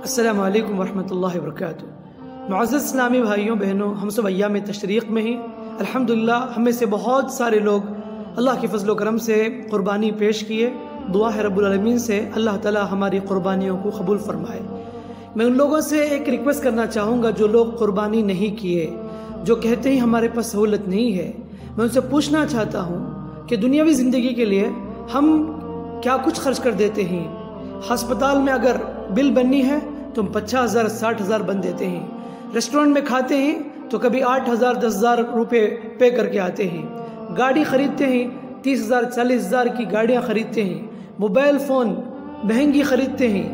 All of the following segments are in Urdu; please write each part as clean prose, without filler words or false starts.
السلام علیکم ورحمۃ اللہ وبرکاتہ۔ معزز اسلامی بھائیوں بہنوں، ہم سب ایام تشریق میں ہیں۔ الحمدللہ ہم میں سے بہت سارے لوگ اللہ کے فضل و کرم سے قربانی پیش کیے۔ دعا ہے رب العالمین سے اللہ تعالی ہماری قربانیوں کو قبول فرمائے۔ میں ان لوگوں سے ایک ریکویسٹ کرنا چاہوں گا جو لوگ قربانی نہیں کیے، جو کہتے ہیں ہمارے پاس سہولت نہیں ہے، میں ان سے پوچھنا چاہتا ہوں کہ دنیاوی زندگی کے لیے ہم کیا کچھ خرچ کر دیتے ہیں۔ ہسپتال میں اگر بل بننی ہے تو ہم 50,000 60,000 بن دیتے ہیں۔ ریسٹورنٹ میں کھاتے ہیں تو کبھی 8,000 10,000 روپے پے کر کے آتے ہیں۔ گاڑی خریدتے ہیں 30,000 40,000 کی گاڑیاں خریدتے ہیں۔ موبائل فون مہنگی خریدتے ہیں۔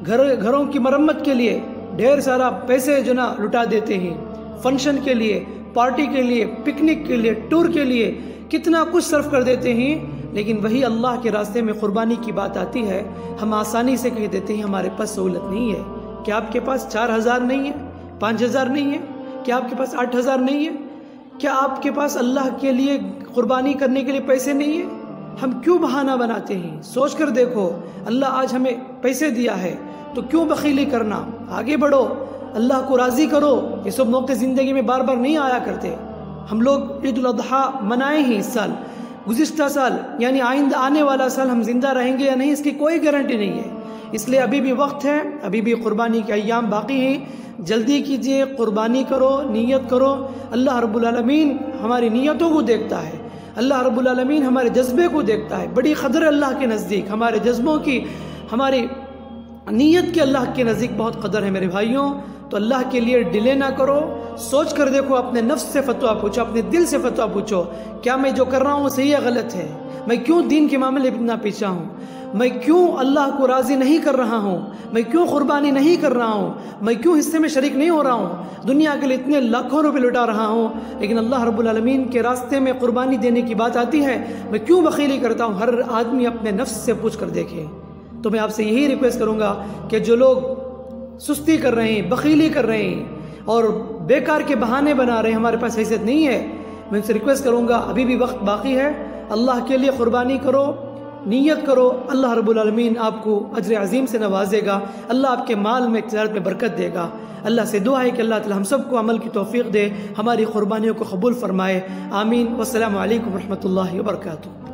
گھروں کی مرمت کے لیے ڈھیر سارا پیسے جو نا لٹا دیتے ہیں۔ فنکشن کے لیے، پارٹی کے لیے، پکنک کے لیے، ٹور کے لیے کتنا کچھ صرف کر دیتے ہیں، لیکن وہی اللہ کے راستے میں قربانی کی بات آتی ہے ہم آسانی سے کہہ دیتے ہیں ہمارے پاس سہولت نہیں ہے۔ کیا آپ کے پاس 4,000 نہیں ہے؟ 5,000 نہیں ہے؟ کیا آپ کے پاس 8,000 نہیں ہے؟ کیا آپ کے پاس اللہ کے لیے قربانی کرنے کے لیے پیسے نہیں ہیں؟ ہم کیوں بہانہ بناتے ہیں؟ سوچ کر دیکھو، اللہ آج ہمیں پیسے دیا ہے تو کیوں بخیلی کرنا؟ آگے بڑھو، اللہ کو راضی کرو۔ یہ سب موقع زندگی میں بار بار نہیں آیا کرتے۔ ہم لوگ عید الاضحیٰ منائے ہیں اس سال، گزشتہ سال یعنی آئندہ آنے والا سال ہم زندہ رہیں گے یا نہیں اس کی کوئی گارنٹی نہیں ہے۔ اس لیے ابھی بھی وقت ہے، ابھی بھی قربانی کے ایام باقی ہیں۔ جلدی کیجئے، قربانی کرو، نیت کرو۔ اللہ رب العالمین ہماری نیتوں کو دیکھتا ہے، اللہ رب العالمین ہمارے جذبے کو دیکھتا ہے۔ بڑی قدر اللہ کے نزدیک، ہمارے جذبوں کی، ہماری نیت کے اللہ کے نزدیک بہت قدر ہے میرے بھائیوں۔ تو اللہ کے لیے ڈیلے نہ کرو، سوچ کر دیکھو، اپنے نفس سے فتویٰ پوچھو، اپنے دل سے فتویٰ پوچھو، کیا میں جو کر رہا ہوں صحیح ہے غلط ہے؟ میں کیوں دین کے معاملے میں اتنا پیچھے ہوں؟ میں کیوں اللہ کو راضی نہیں کر رہا ہوں؟ میں کیوں قربانی نہیں کر رہا ہوں؟ میں کیوں حصے میں شریک نہیں ہو رہا ہوں؟ دنیا کے لیے اتنے لاکھوں روپے لٹا رہا ہوں، لیکن اللہ رب العالمین کے راستے میں قربانی دینے کی بات آتی ہے میں کیوں بخیلی کرتا ہوں؟ ہر آدمی اپنے نفس سے پوچھ کر دیکھے۔ تو میں آپ سے یہی ریکویسٹ کروں گا کہ جو لوگ سستی کر رہے ہیں، بخیلی کر رہے ہیں اور بیکار کے بہانے بنا رہے ہیں ہمارے پاس حیثیت نہیں ہے، میں ان سے ریکویسٹ کروں گا ابھی بھی وقت باقی ہے، اللہ کے لیے قربانی کرو، نیت کرو۔ اللہ رب العالمین آپ کو اجر عظیم سے نوازے گا، اللہ آپ کے مال میں تجارت میں برکت دے گا۔ اللہ سے دعا ہے کہ اللہ تعالی ہم سب کو عمل کی توفیق دے، ہماری قربانیوں کو قبول فرمائے۔ آمین۔ والسلام علیکم ورحمۃ اللہ وبرکاتہ۔